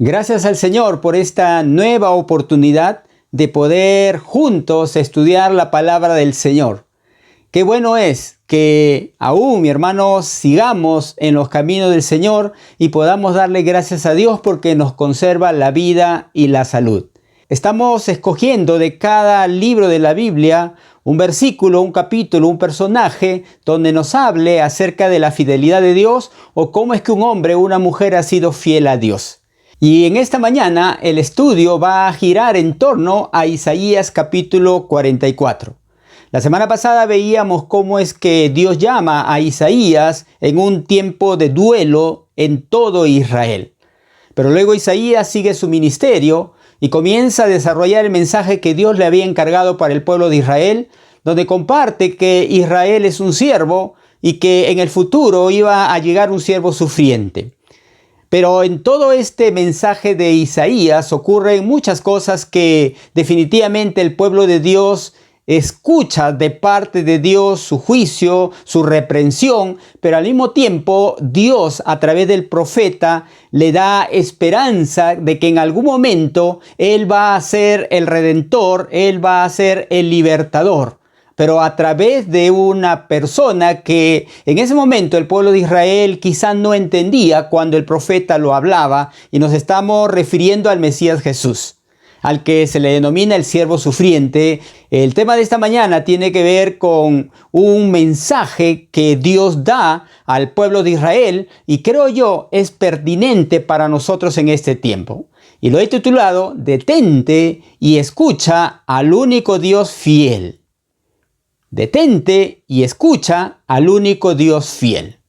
Gracias al Señor por esta nueva oportunidad de poder juntos estudiar la palabra del Señor. Qué bueno es que aún, mi hermano, sigamos en los caminos del Señor y podamos darle gracias a Dios porque nos conserva la vida y la salud. Estamos escogiendo de cada libro de la Biblia un versículo, un capítulo, un personaje donde nos hable acerca de la fidelidad de Dios o cómo es que un hombre o una mujer ha sido fiel a Dios. Y en esta mañana el estudio va a girar en torno a Isaías capítulo 44. La semana pasada veíamos cómo es que Dios llama a Isaías en un tiempo de duelo en todo Israel. Pero luego Isaías sigue su ministerio y comienza a desarrollar el mensaje que Dios le había encargado para el pueblo de Israel, donde comparte que Israel es un siervo y que en el futuro iba a llegar un siervo sufriente. Pero en todo este mensaje de Isaías ocurren muchas cosas que definitivamente el pueblo de Dios escucha de parte de Dios su juicio, su reprensión, pero al mismo tiempo Dios a través del profeta le da esperanza de que en algún momento Él va a ser el redentor, Él va a ser el libertador. Pero a través de una persona que en ese momento el pueblo de Israel quizá no entendía cuando el profeta lo hablaba, y nos estamos refiriendo al Mesías Jesús, al que se le denomina el siervo sufriente. El tema de esta mañana tiene que ver con un mensaje que Dios da al pueblo de Israel y creo yo es pertinente para nosotros en este tiempo. Y lo he titulado Detente y escucha al único Dios fiel. Detente y escucha al único Dios fiel.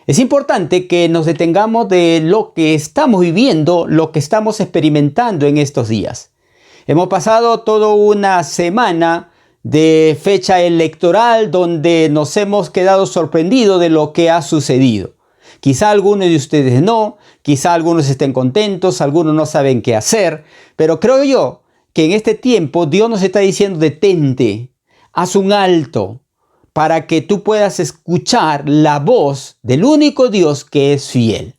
Es importante que nos detengamos de lo que estamos viviendo, lo que estamos experimentando en estos días. Hemos pasado toda una semana de fecha electoral donde nos hemos quedado sorprendidos de lo que ha sucedido. Quizá algunos de ustedes no, quizá algunos estén contentos, algunos no saben qué hacer, pero creo yo que en este tiempo Dios nos está diciendo detente. Haz un alto para que tú puedas escuchar la voz del único Dios que es fiel.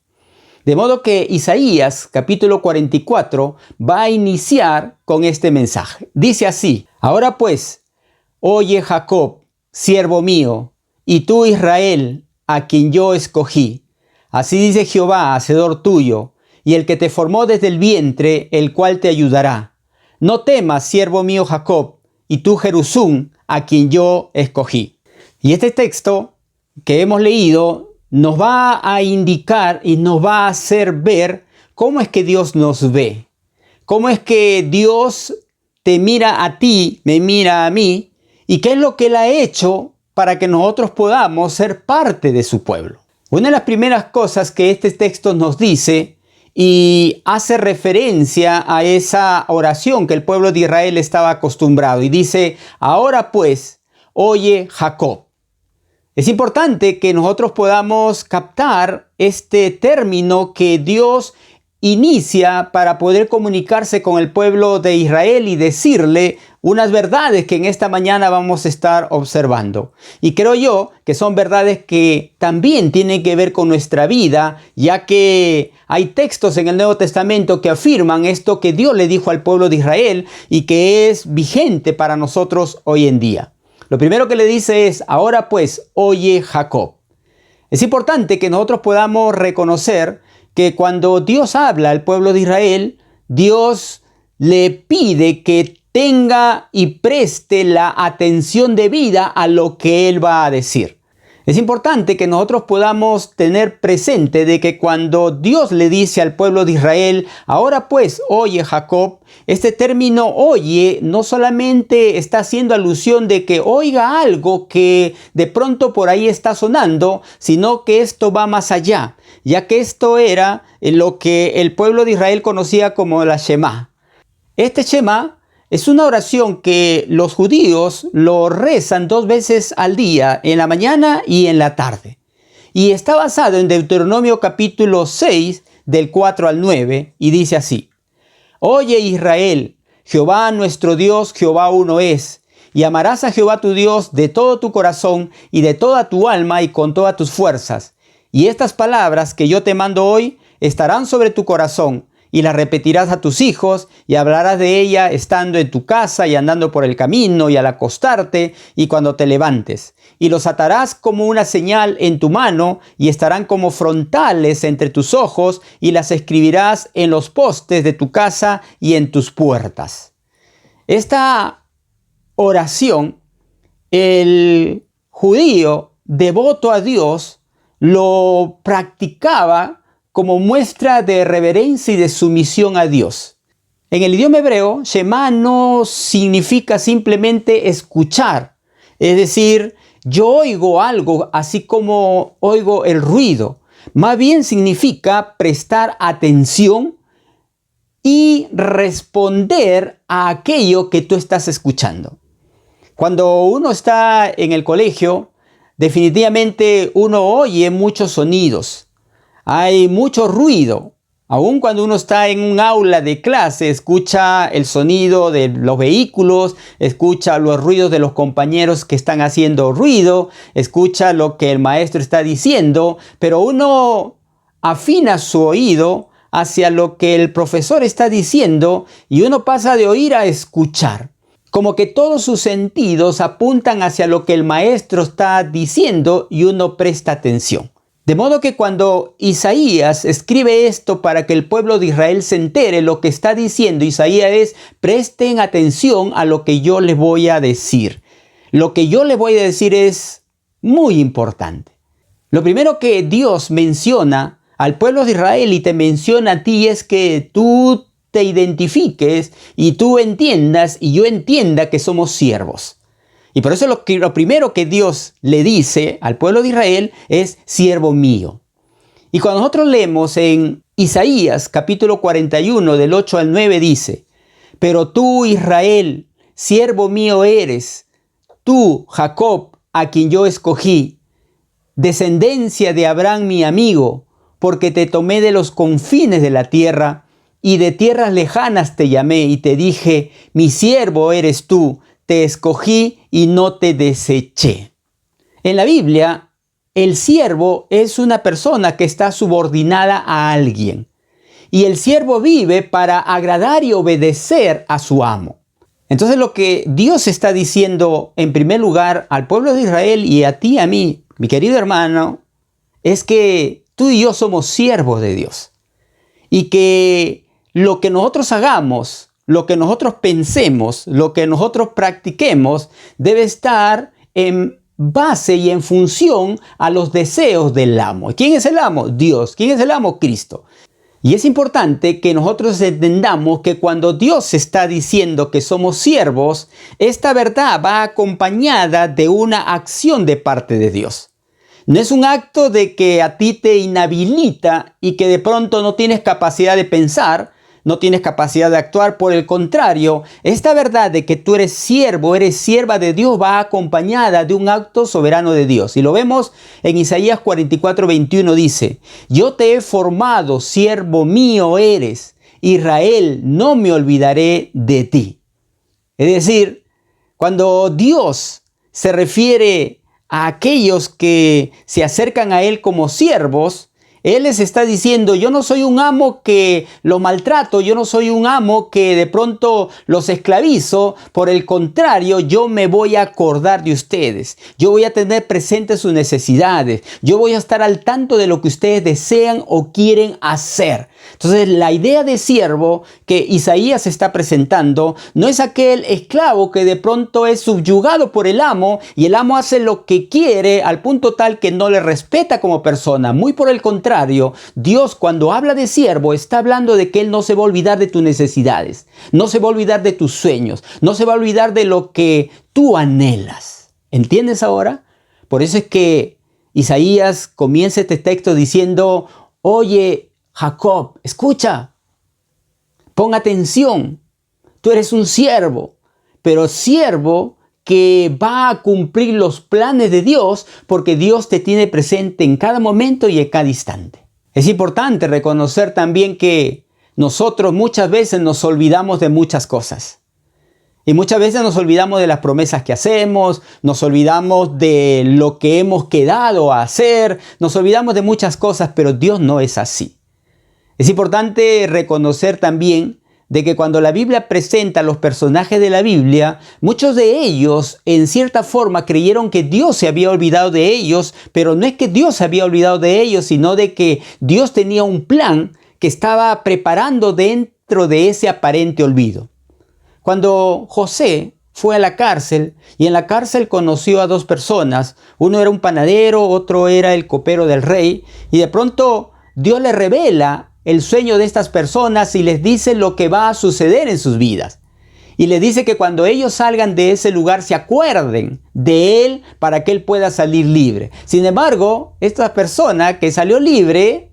De modo que Isaías capítulo 44 va a iniciar con este mensaje. Dice así: Ahora pues, oye Jacob, siervo mío, y tú Israel, a quien yo escogí. Así dice Jehová, hacedor tuyo, y el que te formó desde el vientre, el cual te ayudará. No temas, siervo mío Jacob, y tú Jerusún, a quien yo escogí. Y este texto que hemos leído nos va a indicar y nos va a hacer ver cómo es que Dios nos ve. Cómo es que Dios te mira a ti, me mira a mí, y qué es lo que Él ha hecho para que nosotros podamos ser parte de su pueblo. Una de las primeras cosas que este texto nos dice y hace referencia a esa oración que el pueblo de Israel estaba acostumbrado. Y dice, ahora pues, oye Jacob. Es importante que nosotros podamos captar este término que Dios inicia para poder comunicarse con el pueblo de Israel y decirle unas verdades que en esta mañana vamos a estar observando. Y creo yo que son verdades que también tienen que ver con nuestra vida, ya que hay textos en el Nuevo Testamento que afirman esto que Dios le dijo al pueblo de Israel y que es vigente para nosotros hoy en día. Lo primero que le dice es, ahora pues, oye Jacob. Es importante que nosotros podamos reconocer que cuando Dios habla al pueblo de Israel, Dios le pide que tenga y preste la atención debida a lo que Él va a decir. Es importante que nosotros podamos tener presente de que cuando Dios le dice al pueblo de Israel, ahora pues, oye Jacob, este término oye no solamente está haciendo alusión de que oiga algo que de pronto por ahí está sonando, sino que esto va más allá, ya que esto era lo que el pueblo de Israel conocía como la Shema. Este Shema es una oración que los judíos lo rezan 2 veces al día, en la mañana y en la tarde. Y está basado en Deuteronomio capítulo 6, del 4 al 9, y dice así: Oye Israel, Jehová nuestro Dios, Jehová uno es, y amarás a Jehová tu Dios de todo tu corazón y de toda tu alma y con todas tus fuerzas. Y estas palabras que yo te mando hoy estarán sobre tu corazón, y la repetirás a tus hijos y hablarás de ella estando en tu casa y andando por el camino y al acostarte y cuando te levantes. Y los atarás como una señal en tu mano y estarán como frontales entre tus ojos y las escribirás en los postes de tu casa y en tus puertas. Esta oración, el judío devoto a Dios lo practicaba como muestra de reverencia y de sumisión a Dios. En el idioma hebreo, Shema no significa simplemente escuchar. Es decir, yo oigo algo así como oigo el ruido. Más bien significa prestar atención y responder a aquello que tú estás escuchando. Cuando uno está en el colegio, definitivamente uno oye muchos sonidos. Hay mucho ruido. Aun cuando uno está en un aula de clase, escucha el sonido de los vehículos, escucha los ruidos de los compañeros que están haciendo ruido, escucha lo que el maestro está diciendo, pero uno afina su oído hacia lo que el profesor está diciendo y uno pasa de oír a escuchar. Como que todos sus sentidos apuntan hacia lo que el maestro está diciendo y uno presta atención. De modo que cuando Isaías escribe esto para que el pueblo de Israel se entere, lo que está diciendo Isaías es: presten atención a lo que yo les voy a decir. Lo que yo les voy a decir es muy importante. Lo primero que Dios menciona al pueblo de Israel y te menciona a ti es que tú te identifiques y tú entiendas y yo entienda que somos siervos. Y por eso lo primero que Dios le dice al pueblo de Israel es: siervo mío. Y cuando nosotros leemos en Isaías capítulo 41 del 8 al 9 dice: pero tú, Israel, siervo mío eres, tú, Jacob, a quien yo escogí, descendencia de Abraham mi amigo, porque te tomé de los confines de la tierra y de tierras lejanas te llamé y te dije: mi siervo eres tú, te escogí y no te deseché. En la Biblia, el siervo es una persona que está subordinada a alguien. Y el siervo vive para agradar y obedecer a su amo. Entonces lo que Dios está diciendo en primer lugar al pueblo de Israel y a ti y a mí, mi querido hermano, es que tú y yo somos siervos de Dios. Y que lo que nosotros hagamos, lo que nosotros pensemos, lo que nosotros practiquemos, debe estar en base y en función a los deseos del amo. ¿Quién es el amo? Dios. ¿Quién es el amo? Cristo. Y es importante que nosotros entendamos que cuando Dios está diciendo que somos siervos, esta verdad va acompañada de una acción de parte de Dios. No es un acto de que a ti te inhabilita y que de pronto no tienes capacidad de pensar, no tienes capacidad de actuar. Por el contrario, esta verdad de que tú eres siervo, eres sierva de Dios, va acompañada de un acto soberano de Dios. Y lo vemos en Isaías 44:21 dice: yo te he formado, siervo mío eres, Israel, no me olvidaré de ti. Es decir, cuando Dios se refiere a aquellos que se acercan a Él como siervos, Él les está diciendo: yo no soy un amo que los maltrato, yo no soy un amo que de pronto los esclavizo. Por el contrario, yo me voy a acordar de ustedes. Yo voy a tener presentes sus necesidades. Yo voy a estar al tanto de lo que ustedes desean o quieren hacer. Entonces, la idea de siervo que Isaías está presentando no es aquel esclavo que de pronto es subyugado por el amo y el amo hace lo que quiere al punto tal que no le respeta como persona. Muy por el contrario, Dios, cuando habla de siervo, está hablando de que Él no se va a olvidar de tus necesidades, no se va a olvidar de tus sueños, no se va a olvidar de lo que tú anhelas. ¿Entiendes ahora? Por eso es que Isaías comienza este texto diciendo: oye, Jacob, escucha, pon atención, tú eres un siervo, pero siervo que va a cumplir los planes de Dios, porque Dios te tiene presente en cada momento y en cada instante. Es importante reconocer también que nosotros muchas veces nos olvidamos de muchas cosas. Y muchas veces nos olvidamos de las promesas que hacemos, nos olvidamos de lo que hemos quedado a hacer, nos olvidamos de muchas cosas, pero Dios no es así. Es importante reconocer también de que cuando la Biblia presenta a los personajes de la Biblia, muchos de ellos en cierta forma creyeron que Dios se había olvidado de ellos, pero no es que Dios se había olvidado de ellos, sino de que Dios tenía un plan que estaba preparando dentro de ese aparente olvido. Cuando José fue a la cárcel y en la cárcel conoció a dos personas, uno era un panadero, otro era el copero del rey, y de pronto Dios le revela el sueño de estas personas y les dice lo que va a suceder en sus vidas. Y les dice que cuando ellos salgan de ese lugar se acuerden de él para que él pueda salir libre. Sin embargo, esta persona que salió libre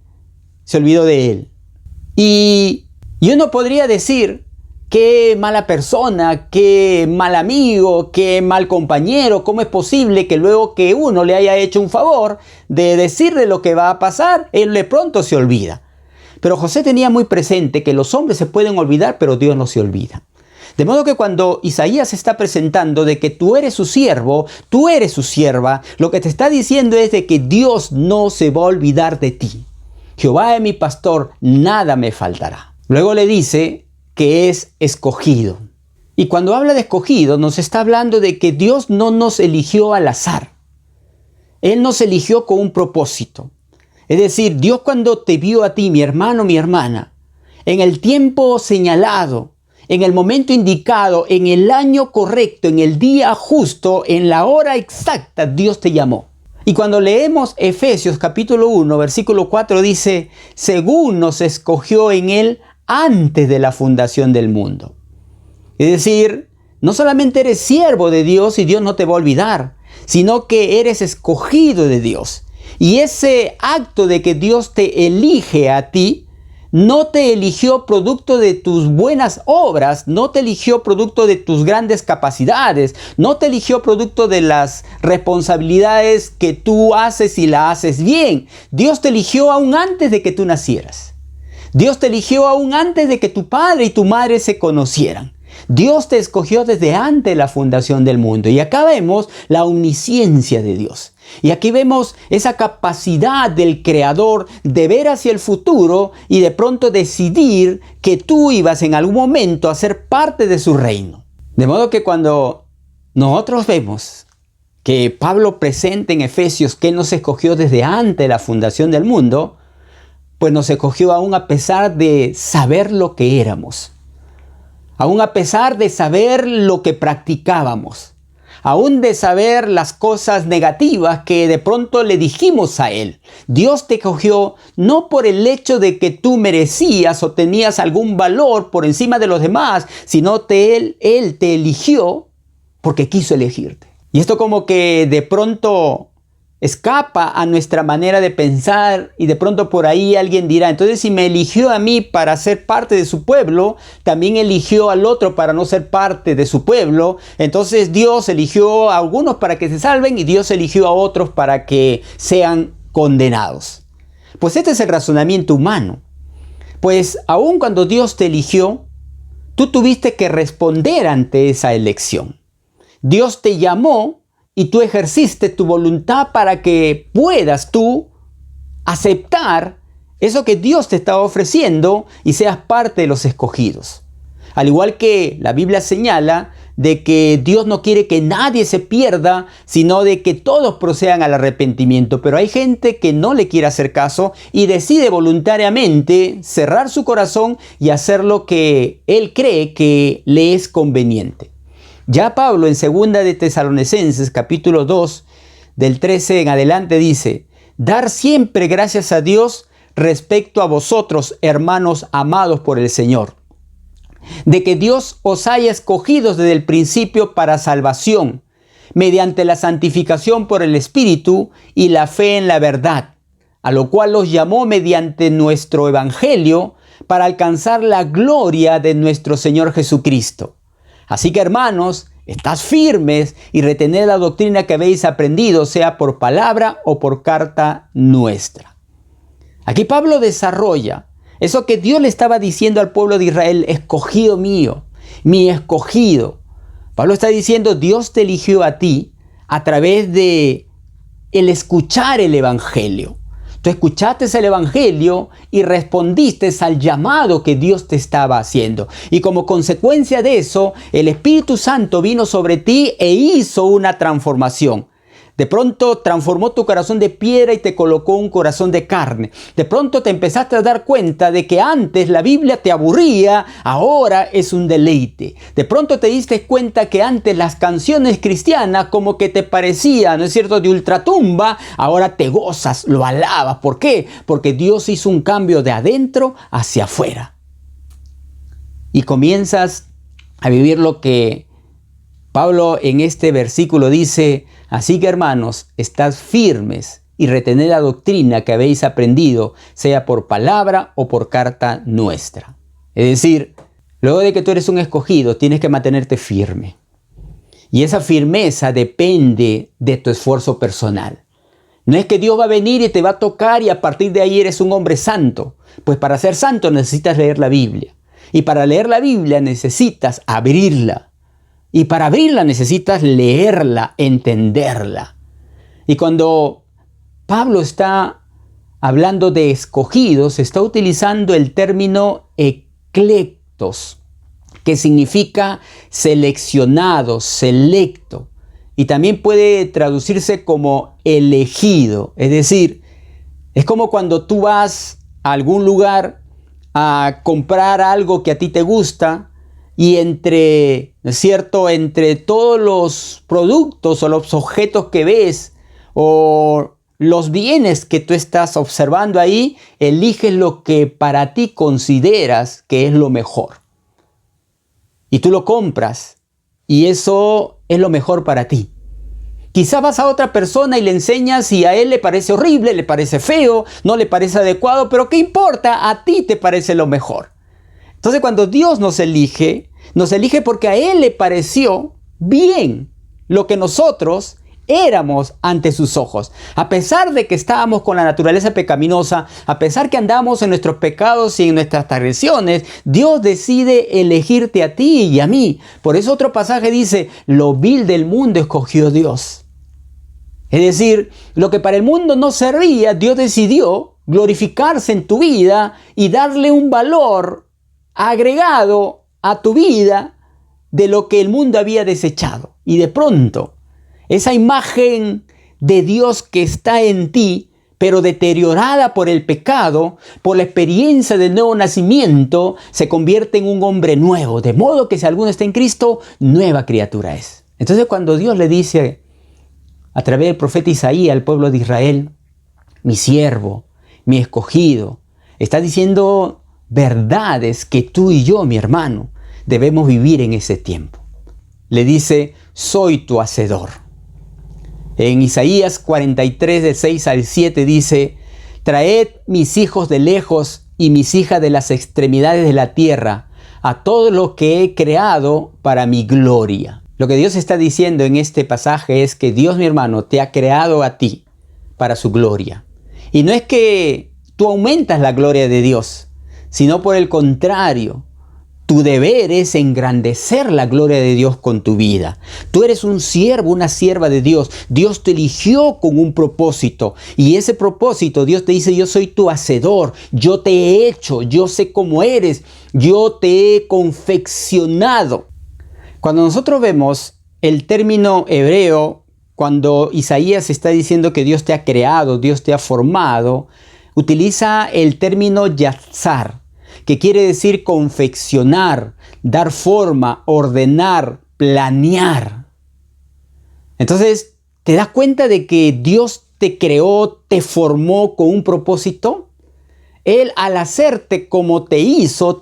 se olvidó de él. Y uno podría decir, qué mala persona, qué mal amigo, qué mal compañero. ¿Cómo es posible que luego que uno le haya hecho un favor de decirle lo que va a pasar, él de pronto se olvida? Pero José tenía muy presente que los hombres se pueden olvidar, pero Dios no se olvida. De modo que cuando Isaías está presentando de que tú eres su siervo, tú eres su sierva, lo que te está diciendo es de que Dios no se va a olvidar de ti. Jehová es mi pastor, nada me faltará. Luego le dice que es escogido. Y cuando habla de escogido, nos está hablando de que Dios no nos eligió al azar. Él nos eligió con un propósito. Es decir, Dios cuando te vio a ti, mi hermano, mi hermana, en el tiempo señalado, en el momento indicado, en el año correcto, en el día justo, en la hora exacta, Dios te llamó. Y cuando leemos Efesios capítulo 1, versículo 4 dice, según nos escogió en Él antes de la fundación del mundo. Es decir, no solamente eres siervo de Dios y Dios no te va a olvidar, sino que eres escogido de Dios. Y ese acto de que Dios te elige a ti, no te eligió producto de tus buenas obras, no te eligió producto de tus grandes capacidades, no te eligió producto de las responsabilidades que tú haces y la haces bien. Dios te eligió aún antes de que tú nacieras. Dios te eligió aún antes de que tu padre y tu madre se conocieran. Dios te escogió desde antes de la fundación del mundo. Y acá vemos la omnisciencia de Dios. Y aquí vemos esa capacidad del Creador de ver hacia el futuro y de pronto decidir que tú ibas en algún momento a ser parte de su reino. De modo que cuando nosotros vemos que Pablo presenta en Efesios que Él nos escogió desde antes de la fundación del mundo, pues nos escogió aún a pesar de saber lo que éramos. Aún a pesar de saber lo que practicábamos, aún de saber las cosas negativas que de pronto le dijimos a Él. Dios te escogió no por el hecho de que tú merecías o tenías algún valor por encima de los demás, sino que Él te eligió porque quiso elegirte. Y esto como que de pronto escapa a nuestra manera de pensar y de pronto por ahí alguien dirá, entonces si me eligió a mí para ser parte de su pueblo, también eligió al otro para no ser parte de su pueblo. Entonces Dios eligió a algunos para que se salven y Dios eligió a otros para que sean condenados. Pues este es el razonamiento humano. Pues aun cuando Dios te eligió, tú tuviste que responder ante esa elección. Dios te llamó y tú ejerciste tu voluntad para que puedas tú aceptar eso que Dios te estaba ofreciendo y seas parte de los escogidos. Al igual que la Biblia señala de que Dios no quiere que nadie se pierda, sino de que todos procedan al arrepentimiento. Pero hay gente que no le quiere hacer caso y decide voluntariamente cerrar su corazón y hacer lo que él cree que le es conveniente. Ya Pablo en 2 de Tesalonicenses capítulo 2 del 13 en adelante dice, dar siempre gracias a Dios respecto a vosotros, hermanos amados por el Señor, de que Dios os haya escogido desde el principio para salvación, mediante la santificación por el Espíritu y la fe en la verdad, a lo cual os llamó mediante nuestro Evangelio para alcanzar la gloria de nuestro Señor Jesucristo. Así que hermanos, estad firmes y retened la doctrina que habéis aprendido, sea por palabra o por carta nuestra. Aquí Pablo desarrolla eso que Dios le estaba diciendo al pueblo de Israel, escogido mío, mi escogido. Pablo está diciendo, Dios te eligió a ti a través de el escuchar el Evangelio. Tú escuchaste el evangelio y respondiste al llamado que Dios te estaba haciendo. Y como consecuencia de eso, el Espíritu Santo vino sobre ti e hizo una transformación. De pronto transformó tu corazón de piedra y te colocó un corazón de carne. De pronto te empezaste a dar cuenta de que antes la Biblia te aburría, ahora es un deleite. De pronto te diste cuenta que antes las canciones cristianas como que te parecían, ¿no es cierto?, de ultratumba, ahora te gozas, lo alabas. ¿Por qué? Porque Dios hizo un cambio de adentro hacia afuera. Y comienzas a vivir lo que Pablo en este versículo dice: así que, hermanos, estad firmes y retened la doctrina que habéis aprendido, sea por palabra o por carta nuestra. Es decir, luego de que tú eres un escogido, tienes que mantenerte firme. Y esa firmeza depende de tu esfuerzo personal. No es que Dios va a venir y te va a tocar y a partir de ahí eres un hombre santo. Pues para ser santo necesitas leer la Biblia. Y para leer la Biblia necesitas abrirla. Y para abrirla necesitas leerla, entenderla. Y cuando Pablo está hablando de escogidos, está utilizando el término eclectos, que significa seleccionado, selecto. Y también puede traducirse como elegido. Es decir, es como cuando tú vas a algún lugar a comprar algo que a ti te gusta, y ¿no es cierto?, entre todos los productos o los objetos que ves o los bienes que tú estás observando ahí, eliges lo que para ti consideras que es lo mejor. Y tú lo compras y eso es lo mejor para ti. Quizá vas a otra persona y le enseñas y a él le parece horrible, le parece feo, no le parece adecuado, pero ¿qué importa? A ti te parece lo mejor. Entonces cuando Dios nos elige porque a Él le pareció bien lo que nosotros éramos ante sus ojos. A pesar de que estábamos con la naturaleza pecaminosa, a pesar que andamos en nuestros pecados y en nuestras transgresiones, Dios decide elegirte a ti y a mí. Por eso otro pasaje dice: lo vil del mundo escogió Dios. Es decir, lo que para el mundo no servía, Dios decidió glorificarse en tu vida y darle un valor agregado a tu vida de lo que el mundo había desechado. Y de pronto, esa imagen de Dios que está en ti, pero deteriorada por el pecado, por la experiencia del nuevo nacimiento, se convierte en un hombre nuevo. De modo que si alguno está en Cristo, nueva criatura es. Entonces cuando Dios le dice a través del profeta Isaías al pueblo de Israel: mi siervo, mi escogido, está diciendo verdades que tú y yo, mi hermano, debemos vivir en ese tiempo. Le dice: soy tu hacedor. En Isaías 43, del 6 al 7 dice: traed mis hijos de lejos y mis hijas de las extremidades de la tierra, a todo lo que he creado para mi gloria. Lo que Dios está diciendo en este pasaje es que Dios, mi hermano, te ha creado a ti para su gloria. Y no es que tú aumentas la gloria de Dios, sino por el contrario, tu deber es engrandecer la gloria de Dios con tu vida. Tú eres un siervo, una sierva de Dios. Dios te eligió con un propósito. Y ese propósito, Dios te dice: yo soy tu hacedor. Yo te he hecho. Yo sé cómo eres. Yo te he confeccionado. Cuando nosotros vemos el término hebreo, cuando Isaías está diciendo que Dios te ha creado, Dios te ha formado, utiliza el término yatzar, que quiere decir confeccionar, dar forma, ordenar, planear. Entonces, ¿te das cuenta de que Dios te creó, te formó con un propósito? Él, al hacerte como te hizo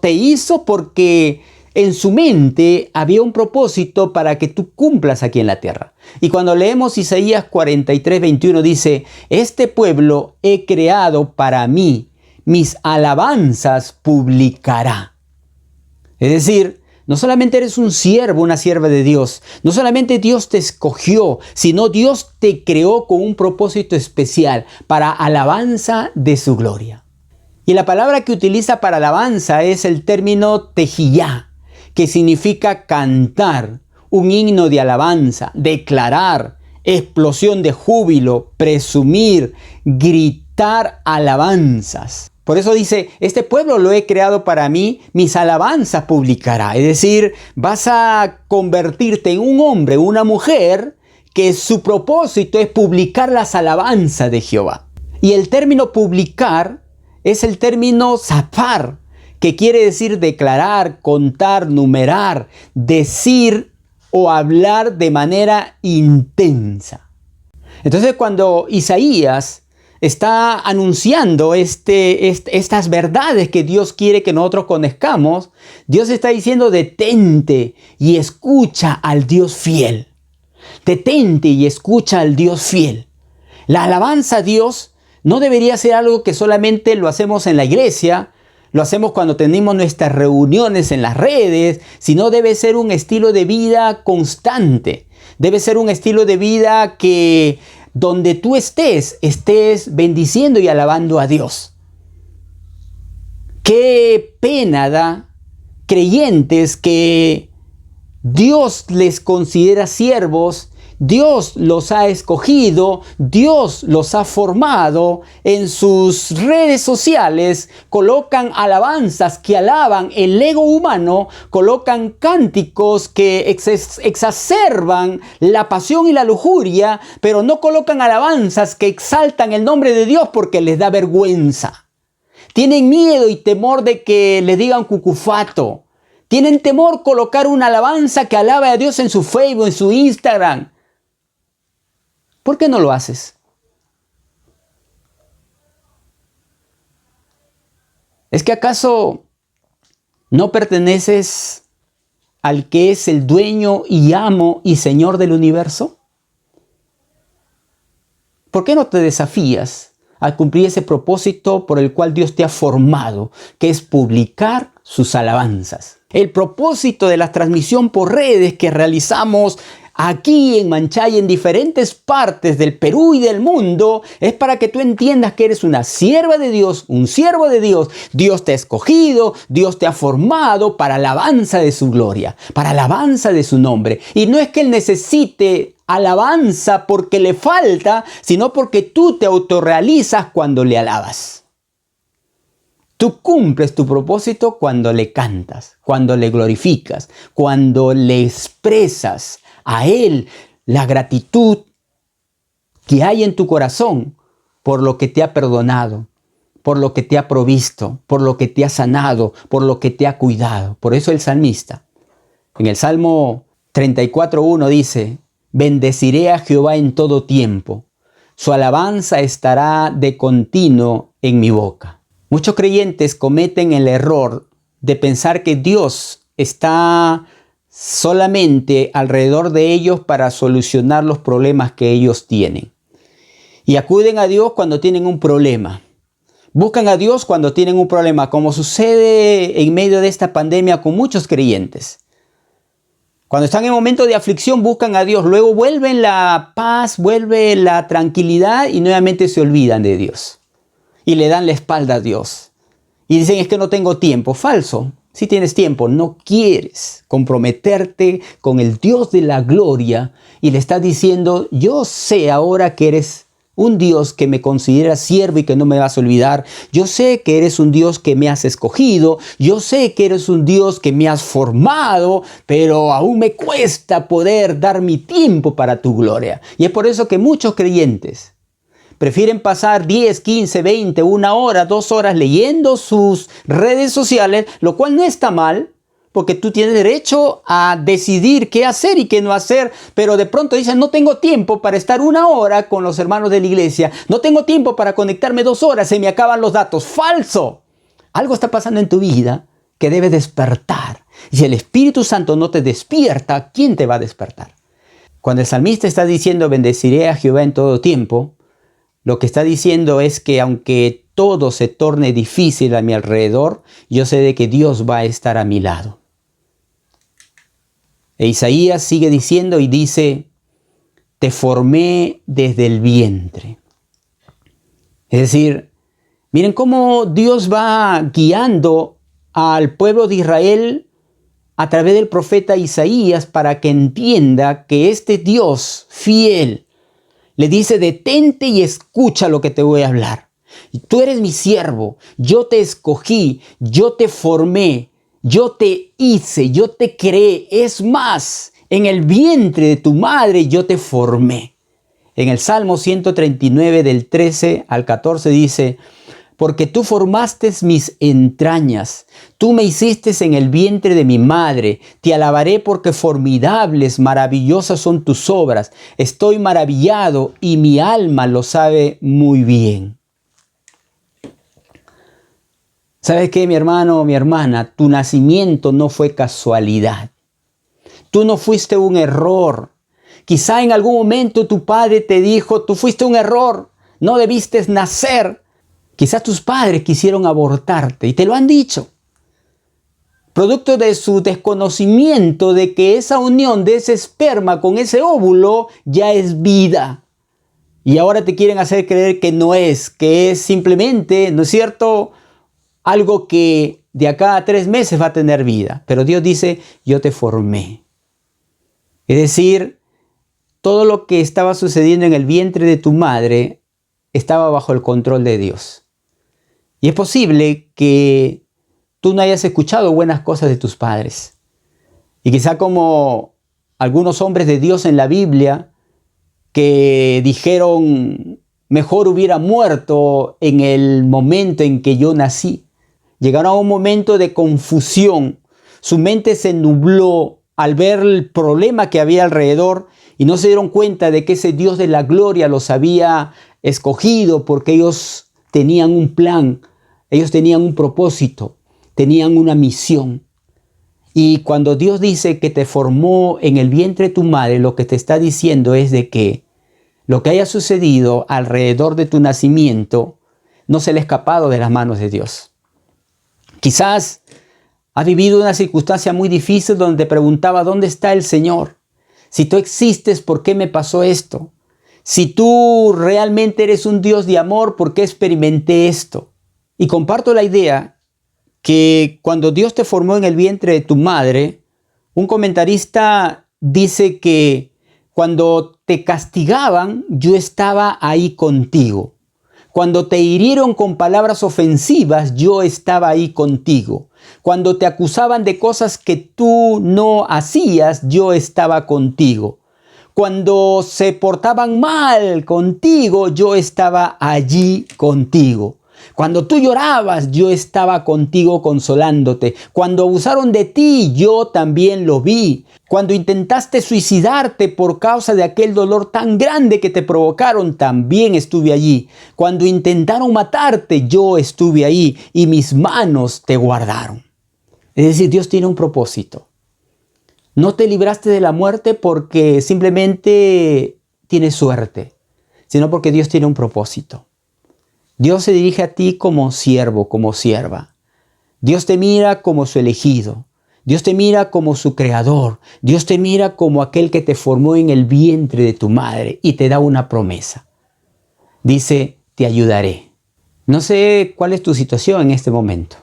porque en su mente había un propósito para que tú cumplas aquí en la tierra. Y cuando leemos Isaías 43, 21 dice: este pueblo he creado para mí, mis alabanzas publicará. Es decir, no solamente eres un siervo, una sierva de Dios, no solamente Dios te escogió, sino Dios te creó con un propósito especial para alabanza de su gloria. Y la palabra que utiliza para alabanza es el término tejillá, que significa cantar, un himno de alabanza, declarar, explosión de júbilo, presumir, gritar. cantar alabanzas. Por eso dice, este pueblo lo he creado para mí, mis alabanzas publicará. Es decir, vas a convertirte en un hombre, una mujer, que su propósito es publicar las alabanzas de Jehová. Y el término publicar es el término zapar, que quiere decir declarar, contar, numerar, decir o hablar de manera intensa. Entonces, cuando Isaías está anunciando estas verdades que Dios quiere que nosotros conozcamos, Dios está diciendo: detente y escucha al Dios fiel. Detente y escucha al Dios fiel. La alabanza a Dios no debería ser algo que solamente lo hacemos en la iglesia, lo hacemos cuando tenemos nuestras reuniones en las redes, sino debe ser un estilo de vida constante. Debe ser un estilo de vida que donde tú estés bendiciendo y alabando a Dios. Qué pena da creyentes que Dios les considera siervos, Dios los ha escogido, Dios los ha formado, en sus redes sociales colocan alabanzas que alaban el ego humano, colocan cánticos que exacerban la pasión y la lujuria, pero no colocan alabanzas que exaltan el nombre de Dios porque les da vergüenza. Tienen miedo y temor de que les digan cucufato. Tienen temor colocar una alabanza que alabe a Dios en su Facebook, en su Instagram. ¿Por qué no lo haces? ¿Es que acaso no perteneces al que es el dueño y amo y Señor del universo? ¿Por qué no te desafías a cumplir ese propósito por el cual Dios te ha formado, que es publicar sus alabanzas? El propósito de la transmisión por redes que realizamos aquí en Manchay, en diferentes partes del Perú y del mundo, es para que tú entiendas que eres una sierva de Dios, un siervo de Dios. Dios te ha escogido, Dios te ha formado para alabanza de su gloria, para alabanza de su nombre. Y no es que Él necesite alabanza porque le falta, sino porque tú te autorrealizas cuando le alabas. Tú cumples tu propósito cuando le cantas, cuando le glorificas, cuando le expresas a Él la gratitud que hay en tu corazón por lo que te ha perdonado, por lo que te ha provisto, por lo que te ha sanado, por lo que te ha cuidado. Por eso el salmista, en el Salmo 34:1 dice: bendeciré a Jehová en todo tiempo, su alabanza estará de continuo en mi boca. Muchos creyentes cometen el error de pensar que Dios está solamente alrededor de ellos para solucionar los problemas que ellos tienen. Y acuden a Dios cuando tienen un problema. Buscan a Dios cuando tienen un problema, como sucede en medio de esta pandemia con muchos creyentes. Cuando están en momentos de aflicción buscan a Dios, luego vuelve la paz, vuelve la tranquilidad y nuevamente se olvidan de Dios. Y le dan la espalda a Dios. Y dicen: es que no tengo tiempo. Falso. Si tienes tiempo, no quieres comprometerte con el Dios de la gloria y le estás diciendo: yo sé ahora que eres un Dios que me considera siervo y que no me vas a olvidar. Yo sé que eres un Dios que me has escogido. Yo sé que eres un Dios que me has formado, pero aún me cuesta poder dar mi tiempo para tu gloria. Y es por eso que muchos creyentes prefieren pasar 10, 15, 20, 1 hora, 2 horas leyendo sus redes sociales, lo cual no está mal, porque tú tienes derecho a decidir qué hacer y qué no hacer, pero de pronto dicen: no tengo tiempo para estar 1 hora con los hermanos de la iglesia, no tengo tiempo para conectarme 2 horas, se me acaban los datos. ¡Falso! Algo está pasando en tu vida que debe despertar. Y si el Espíritu Santo no te despierta, ¿quién te va a despertar? Cuando el salmista está diciendo: bendeciré a Jehová en todo tiempo, lo que está diciendo es que aunque todo se torne difícil a mi alrededor, yo sé de que Dios va a estar a mi lado. E Isaías sigue diciendo y dice: te formé desde el vientre. Es decir, miren cómo Dios va guiando al pueblo de Israel a través del profeta Isaías para que entienda que este Dios fiel le dice: detente y escucha lo que te voy a hablar. Tú eres mi siervo, yo te escogí, yo te formé, yo te hice, yo te creé. Es más, en el vientre de tu madre yo te formé. En el Salmo 139 del 13 al 14 dice: porque tú formaste mis entrañas, tú me hiciste en el vientre de mi madre. Te alabaré porque formidables, maravillosas son tus obras. Estoy maravillado y mi alma lo sabe muy bien. ¿Sabes qué, mi hermano o mi hermana? Tu nacimiento no fue casualidad. Tú no fuiste un error. Quizá en algún momento tu padre te dijo: tú fuiste un error, no debiste nacer. Quizás tus padres quisieron abortarte y te lo han dicho, producto de su desconocimiento de que esa unión de ese esperma con ese óvulo ya es vida. Y ahora te quieren hacer creer que es simplemente, ¿no es cierto?, algo que de acá a 3 meses va a tener vida. Pero Dios dice: yo te formé. Es decir, todo lo que estaba sucediendo en el vientre de tu madre estaba bajo el control de Dios. Y es posible que tú no hayas escuchado buenas cosas de tus padres. Y quizá como algunos hombres de Dios en la Biblia que dijeron: mejor hubiera muerto en el momento en que yo nací. Llegaron a un momento de confusión. Su mente se nubló al ver el problema que había alrededor y no se dieron cuenta de que ese Dios de la gloria los había escogido porque ellos tenían un plan. Ellos tenían un propósito, tenían una misión. Y cuando Dios dice que te formó en el vientre de tu madre, lo que te está diciendo es de que lo que haya sucedido alrededor de tu nacimiento no se le ha escapado de las manos de Dios. Quizás has vivido una circunstancia muy difícil donde te preguntaba: ¿dónde está el Señor? Si tú existes, ¿por qué me pasó esto? Si tú realmente eres un Dios de amor, ¿por qué experimenté esto? Y comparto la idea que cuando Dios te formó en el vientre de tu madre, un comentarista dice que cuando te castigaban, yo estaba ahí contigo. Cuando te hirieron con palabras ofensivas, yo estaba ahí contigo. Cuando te acusaban de cosas que tú no hacías, yo estaba contigo. Cuando se portaban mal contigo, yo estaba allí contigo. Cuando tú llorabas, yo estaba contigo consolándote. Cuando abusaron de ti, yo también lo vi. Cuando intentaste suicidarte por causa de aquel dolor tan grande que te provocaron, también estuve allí. Cuando intentaron matarte, yo estuve ahí y mis manos te guardaron. Es decir, Dios tiene un propósito. No te libraste de la muerte porque simplemente tienes suerte, sino porque Dios tiene un propósito. Dios se dirige a ti como siervo, como sierva. Dios te mira como su elegido. Dios te mira como su creador. Dios te mira como aquel que te formó en el vientre de tu madre y te da una promesa. Dice: te ayudaré. No sé cuál es tu situación en este momento.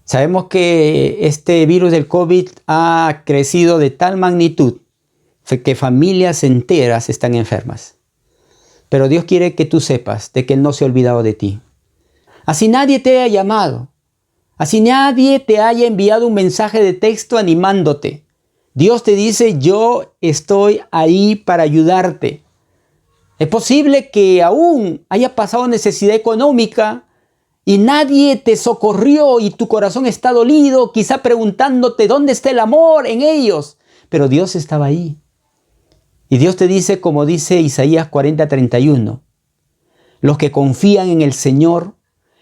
Sabemos que este virus del COVID ha crecido de tal magnitud que familias enteras están enfermas. Pero Dios quiere que tú sepas de que Él no se ha olvidado de ti. Así nadie te haya llamado. Así nadie te haya enviado un mensaje de texto animándote. Dios te dice: yo estoy ahí para ayudarte. Es posible que aún haya pasado necesidad económica y nadie te socorrió y tu corazón está dolido, quizá preguntándote: ¿dónde está el amor en ellos? Pero Dios estaba ahí. Y Dios te dice, como dice Isaías 40:31, los que confían en el Señor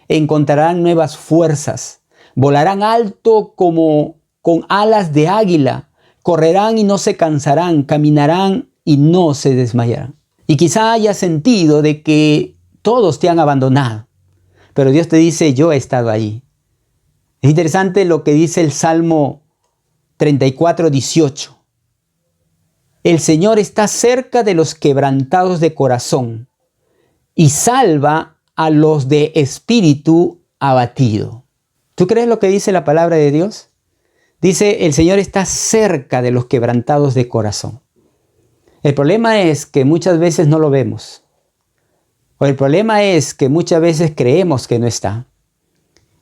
encontrarán nuevas fuerzas, volarán alto como con alas de águila, correrán y no se cansarán, caminarán y no se desmayarán. Y quizá hayas sentido de que todos te han abandonado, pero Dios te dice: yo he estado ahí. Es interesante lo que dice el Salmo 34:18. El Señor está cerca de los quebrantados de corazón y salva a los de espíritu abatido. ¿Tú crees lo que dice la palabra de Dios? Dice: el Señor está cerca de los quebrantados de corazón. El problema es que muchas veces no lo vemos. O el problema es que muchas veces creemos que no está.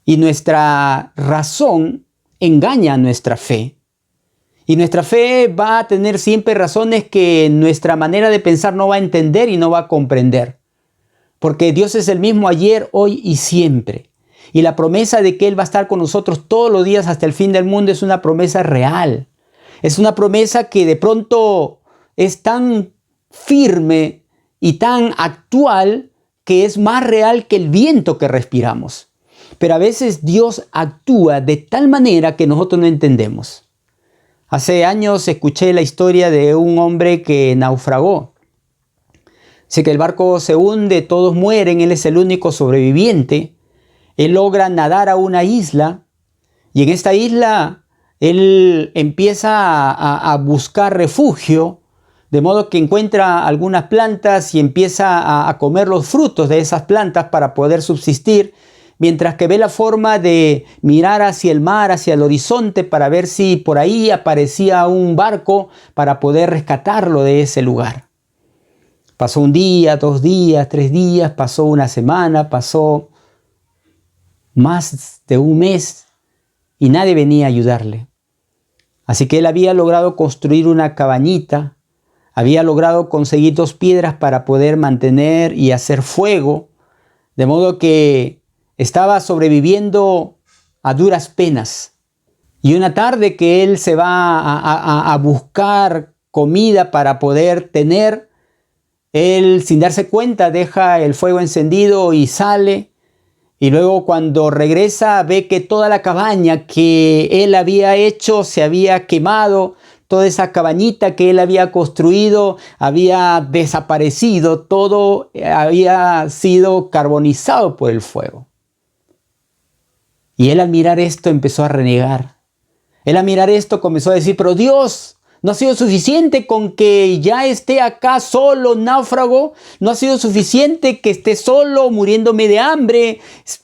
Y nuestra razón engaña a nuestra fe. Y nuestra fe va a tener siempre razones que nuestra manera de pensar no va a entender y no va a comprender. Porque Dios es el mismo ayer, hoy y siempre. Y la promesa de que Él va a estar con nosotros todos los días hasta el fin del mundo es una promesa real. Es una promesa que de pronto es tan firme y tan actual que es más real que el viento que respiramos. Pero a veces Dios actúa de tal manera que nosotros no entendemos. Hace años escuché la historia de un hombre que naufragó. Sé que el barco se hunde, todos mueren, él es el único sobreviviente. Él logra nadar a una isla y en esta isla él empieza a buscar refugio, de modo que encuentra algunas plantas y empieza a comer los frutos de esas plantas para poder subsistir, mientras que ve la forma de mirar hacia el mar, hacia el horizonte, para ver si por ahí aparecía un barco para poder rescatarlo de ese lugar. Pasó un día, 2 días, 3 días, pasó una semana, pasó más de un mes y nadie venía a ayudarle. Así que él había logrado construir una cabañita, había logrado conseguir 2 piedras para poder mantener y hacer fuego, de modo que estaba sobreviviendo a duras penas. Y una tarde que él se va a buscar comida para poder tener, él sin darse cuenta deja el fuego encendido y sale. Y luego cuando regresa ve que toda la cabaña que él había hecho se había quemado. Toda esa cabañita que él había construido había desaparecido. Todo había sido carbonizado por el fuego. Y él al mirar esto empezó a renegar. Él al mirar esto comenzó a decir, pero Dios, ¿no ha sido suficiente con que ya esté acá solo, náufrago? ¿No ha sido suficiente que esté solo, muriéndome de hambre?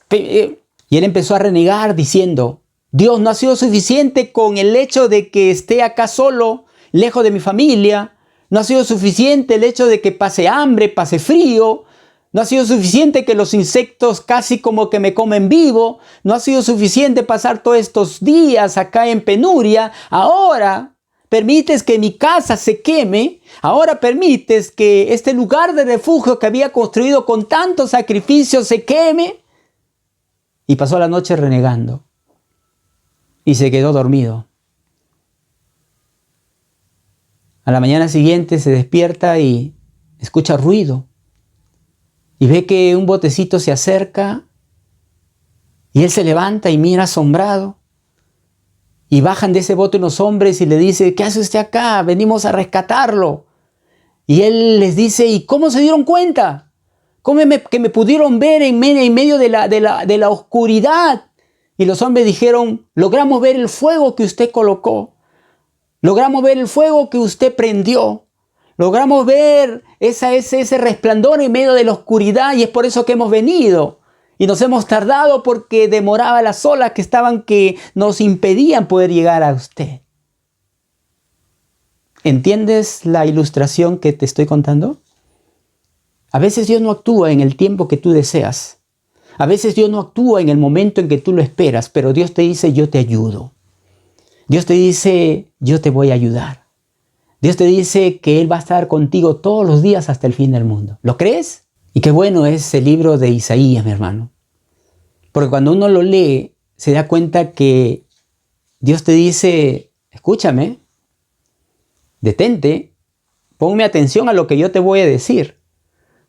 Y él empezó a renegar diciendo, Dios, ¿no ha sido suficiente con el hecho de que esté acá solo, lejos de mi familia? ¿No ha sido suficiente el hecho de que pase hambre, pase frío? ¿No ha sido suficiente que los insectos casi como que me comen vivo? ¿No ha sido suficiente pasar todos estos días acá en penuria? Ahora permites que mi casa se queme. Ahora permites que este lugar de refugio que había construido con tanto sacrificio se queme. Y pasó la noche renegando. Y se quedó dormido. A la mañana siguiente se despierta y escucha ruido. Y ve que un botecito se acerca y él se levanta y mira asombrado. Y bajan de ese bote unos hombres y le dice, ¿qué hace usted acá? Venimos a rescatarlo. Y él les dice, ¿y cómo se dieron cuenta? ¿Cómo que me pudieron ver en medio de la oscuridad? Y los hombres dijeron, logramos ver el fuego que usted colocó. Logramos ver el fuego que usted prendió. Logramos ver ese resplandor en medio de la oscuridad y es por eso que hemos venido. Y nos hemos tardado porque demoraba las olas que nos impedían poder llegar a usted. ¿Entiendes la ilustración que te estoy contando? A veces Dios no actúa en el tiempo que tú deseas. A veces Dios no actúa en el momento en que tú lo esperas, pero Dios te dice, yo te ayudo. Dios te dice, yo te voy a ayudar. Dios te dice que Él va a estar contigo todos los días hasta el fin del mundo. ¿Lo crees? Y qué bueno es el libro de Isaías, mi hermano. Porque cuando uno lo lee, se da cuenta que Dios te dice, escúchame, detente, ponme atención a lo que yo te voy a decir.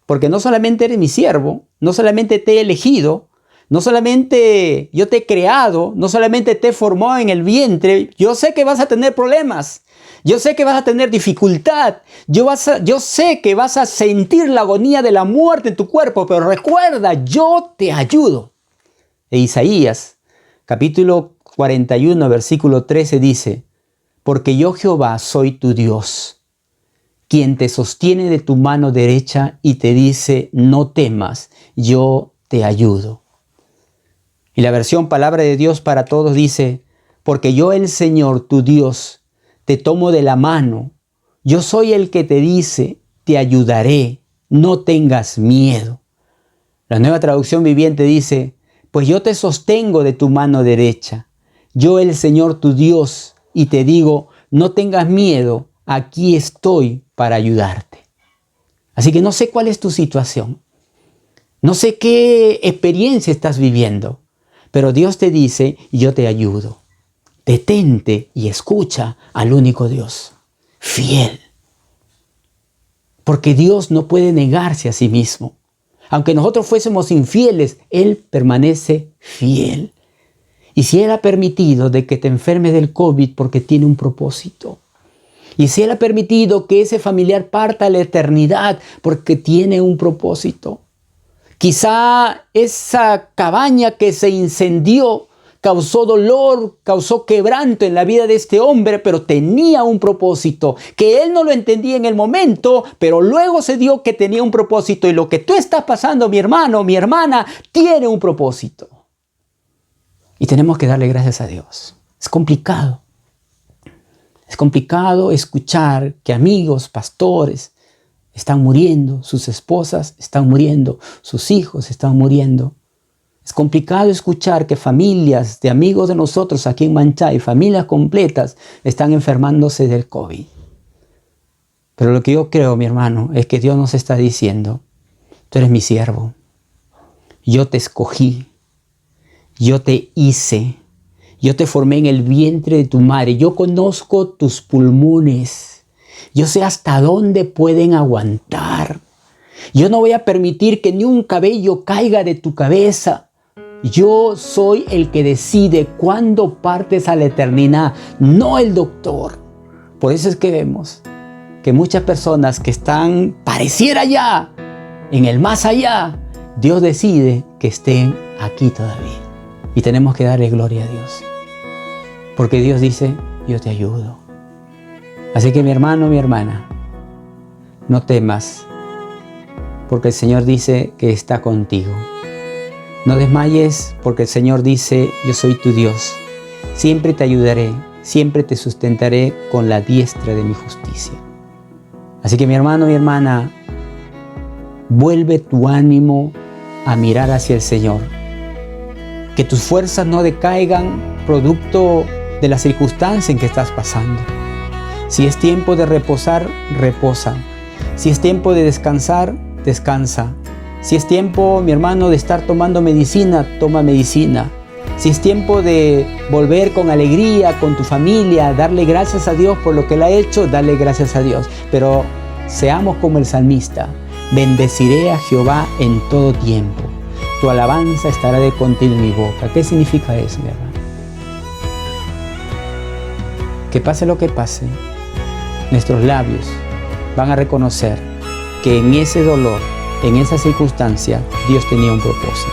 Porque no solamente eres mi siervo, no solamente te he elegido, no solamente yo te he creado, no solamente te he formado en el vientre, yo sé que vas a tener problemas. Yo sé que vas a tener dificultad, yo sé que vas a sentir la agonía de la muerte en tu cuerpo, pero recuerda, yo te ayudo. E Isaías, capítulo 41, versículo 13 dice, porque yo Jehová soy tu Dios, quien te sostiene de tu mano derecha y te dice, no temas, yo te ayudo. Y la versión Palabra de Dios para Todos dice, porque yo el Señor, tu Dios, te tomo de la mano. Yo soy el que te dice, te ayudaré, no tengas miedo. La Nueva Traducción Viviente dice, pues yo te sostengo de tu mano derecha, yo el Señor tu Dios, y te digo, no tengas miedo, aquí estoy para ayudarte. Así que no sé cuál es tu situación, no sé qué experiencia estás viviendo, pero Dios te dice, yo te ayudo. Detente y escucha al único Dios, fiel. Porque Dios no puede negarse a sí mismo. Aunque nosotros fuésemos infieles, Él permanece fiel. Y si Él ha permitido de que te enfermes del COVID porque tiene un propósito. Y si Él ha permitido que ese familiar parta a la eternidad porque tiene un propósito. Quizá esa cabaña que se incendió causó dolor, causó quebranto en la vida de este hombre, pero tenía un propósito, que él no lo entendía en el momento, pero luego se dio que tenía un propósito. Y lo que tú estás pasando, mi hermano, mi hermana, tiene un propósito. Y tenemos que darle gracias a Dios. Es complicado. Es complicado escuchar que amigos, pastores, están muriendo, sus esposas están muriendo, sus hijos están muriendo. Es complicado escuchar que familias de amigos de nosotros aquí en Manchay, familias completas, están enfermándose del COVID. Pero lo que yo creo, mi hermano, es que Dios nos está diciendo, tú eres mi siervo, yo te escogí, yo te hice, yo te formé en el vientre de tu madre, yo conozco tus pulmones, yo sé hasta dónde pueden aguantar. Yo no voy a permitir que ni un cabello caiga de tu cabeza. Yo soy el que decide cuándo partes a la eternidad, no el doctor. Por eso es que vemos que muchas personas que están, pareciera ya, en el más allá, Dios decide que estén aquí todavía. Y tenemos que darle gloria a Dios. Porque Dios dice, yo te ayudo. Así que mi hermano, mi hermana, no temas, porque el Señor dice que está contigo. No desmayes, porque el Señor dice, yo soy tu Dios. Siempre te ayudaré, siempre te sustentaré con la diestra de mi justicia. Así que mi hermano, mi hermana, vuelve tu ánimo a mirar hacia el Señor. Que tus fuerzas no decaigan producto de la circunstancia en que estás pasando. Si es tiempo de reposar, reposa. Si es tiempo de descansar, descansa. Si es tiempo, mi hermano, de estar tomando medicina, toma medicina. Si es tiempo de volver con alegría, con tu familia, darle gracias a Dios por lo que Él ha hecho, darle gracias a Dios. Pero seamos como el salmista. Bendeciré a Jehová en todo tiempo. Tu alabanza estará de continuo en mi boca. ¿Qué significa eso, mi hermano? Que pase lo que pase, nuestros labios van a reconocer que en ese dolor, en esa circunstancia, Dios tenía un propósito.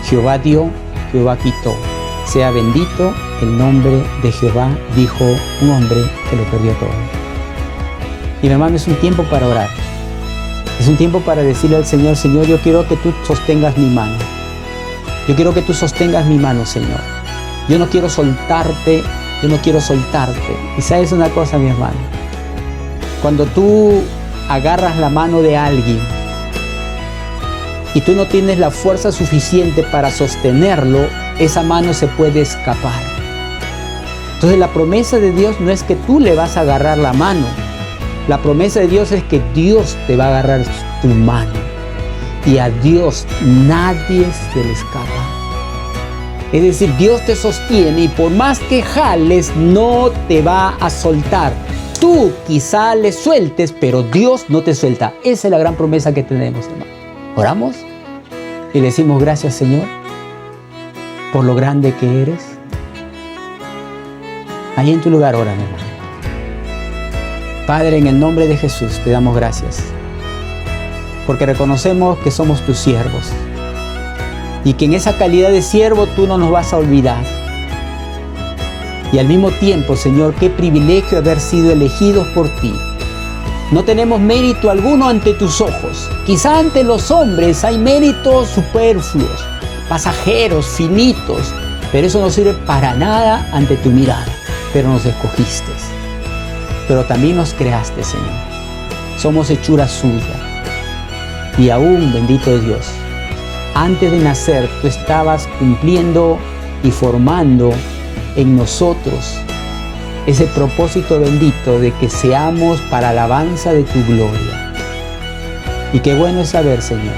Jehová dio, Jehová quitó. Sea bendito el nombre de Jehová, dijo un hombre que lo perdió todo. Y mi hermano, es un tiempo para orar. Es un tiempo para decirle al Señor, Señor, yo quiero que tú sostengas mi mano. Yo quiero que tú sostengas mi mano, Señor. Yo no quiero soltarte, yo no quiero soltarte. Y sabes una cosa, mi hermano. Cuando tú agarras la mano de alguien y tú no tienes la fuerza suficiente para sostenerlo, esa mano se puede escapar. Entonces la promesa de Dios no es que tú le vas a agarrar la mano. La promesa de Dios es que Dios te va a agarrar tu mano. Y a Dios nadie se le escapa. Es decir, Dios te sostiene y por más que jales, no te va a soltar. Tú quizá le sueltes, pero Dios no te suelta. Esa es la gran promesa que tenemos, hermano. Oramos y le decimos gracias, Señor, por lo grande que eres. Ahí en tu lugar, ora, mi hermano. Padre, en el nombre de Jesús te damos gracias, porque reconocemos que somos tus siervos y que en esa calidad de siervo tú no nos vas a olvidar. Y al mismo tiempo, Señor, qué privilegio haber sido elegidos por ti. No tenemos mérito alguno ante tus ojos. Quizá ante los hombres hay méritos superfluos, pasajeros, finitos, pero eso no sirve para nada ante tu mirada. Pero nos escogiste, pero también nos creaste, Señor. Somos hechura suya. Y aún, bendito Dios, antes de nacer, tú estabas cumpliendo y formando en nosotros ese propósito bendito de que seamos para alabanza de tu gloria. Y qué bueno es saber, Señor,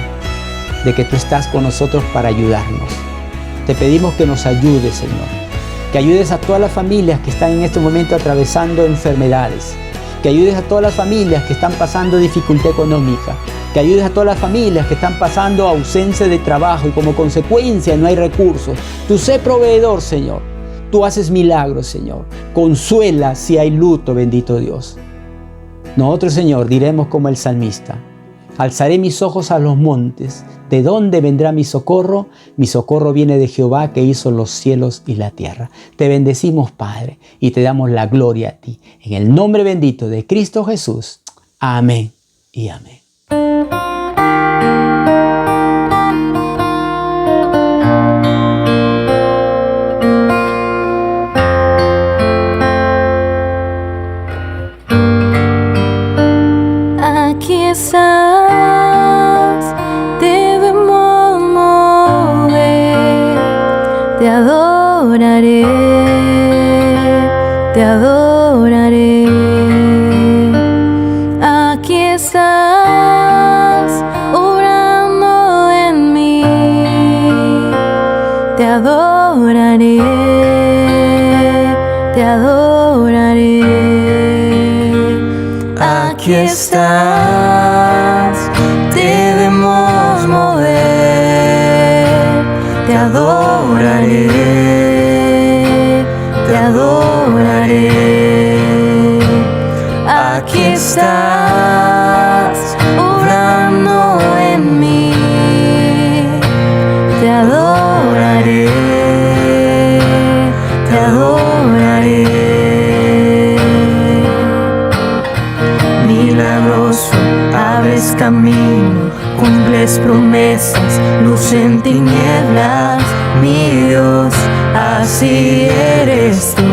de que tú estás con nosotros para ayudarnos. Te pedimos que nos ayudes, Señor, que ayudes a todas las familias que están en este momento atravesando enfermedades, que ayudes a todas las familias que están pasando dificultad económica, que ayudes a todas las familias que están pasando ausencia de trabajo y como consecuencia no hay recursos. Tú sé proveedor, Señor. Tú haces milagros, Señor. Consuela si hay luto, bendito Dios. Nosotros, Señor, diremos como el salmista: alzaré mis ojos a los montes. ¿De dónde vendrá mi socorro? Mi socorro viene de Jehová, que hizo los cielos y la tierra. Te bendecimos, Padre, y te damos la gloria a ti. En el nombre bendito de Cristo Jesús. Amén y amén. Aquí estás, debemos mover, te adoraré, te adoraré. Aquí estás, obrando en mí, te adoraré, te adoraré. Aquí estás, debemos mover, te adoraré, te adoraré. Aquí estás, obrando en mí, te adoraré, te adoraré. Milagroso, abres camino, cumples promesas, luz en tinieblas, mi Dios, así eres tú.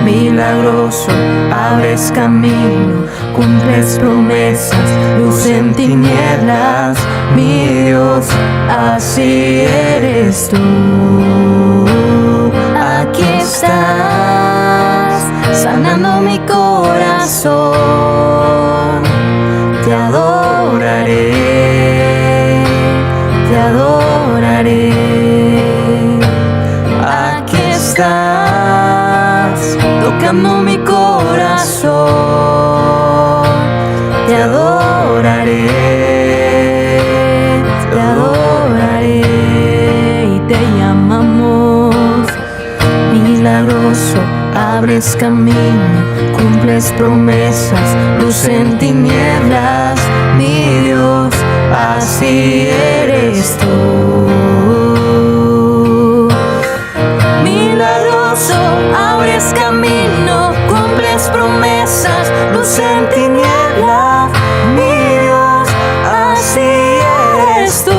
Milagroso, abres camino, cumples promesas, luz en tinieblas, mi Dios, así eres tú. Aquí estás, sanando mi corazón, te adoraré, te adoraré. Aquí estás, tocando mi corazón, te adoraré, te adoraré. Y te llamamos milagroso, abres camino, cumples promesas, luz en tinieblas, mi Dios, así eres tú. Milagroso, abres camino, cumples promesas, luz en tinieblas, mi Dios, así eres tú.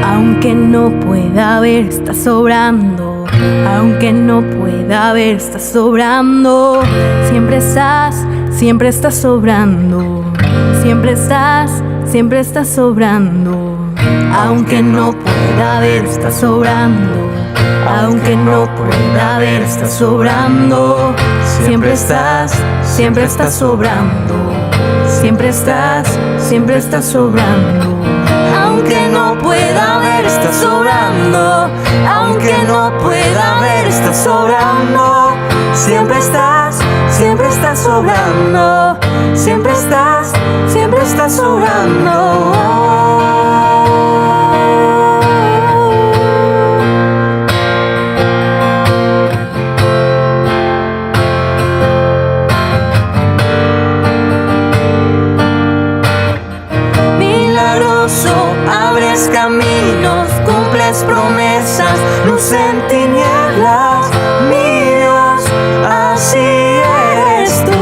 Aunque no pueda ver, estás sobrando. Aunque no pueda ver, estás sobrando. Siempre estás sobrando. Siempre estás sobrando. Aunque no pueda ver, estás sobrando. Aunque no pueda ver, estás sobrando. Siempre estás sobrando. Siempre estás sobrando. Aunque no pueda ver, estás sobrando. Aunque no pueda ver, estás sobrando. Siempre estás sobrando. Siempre estás sobrando. Abres caminos, cumples promesas, luz en tinieblas, mi Dios, así eres tú.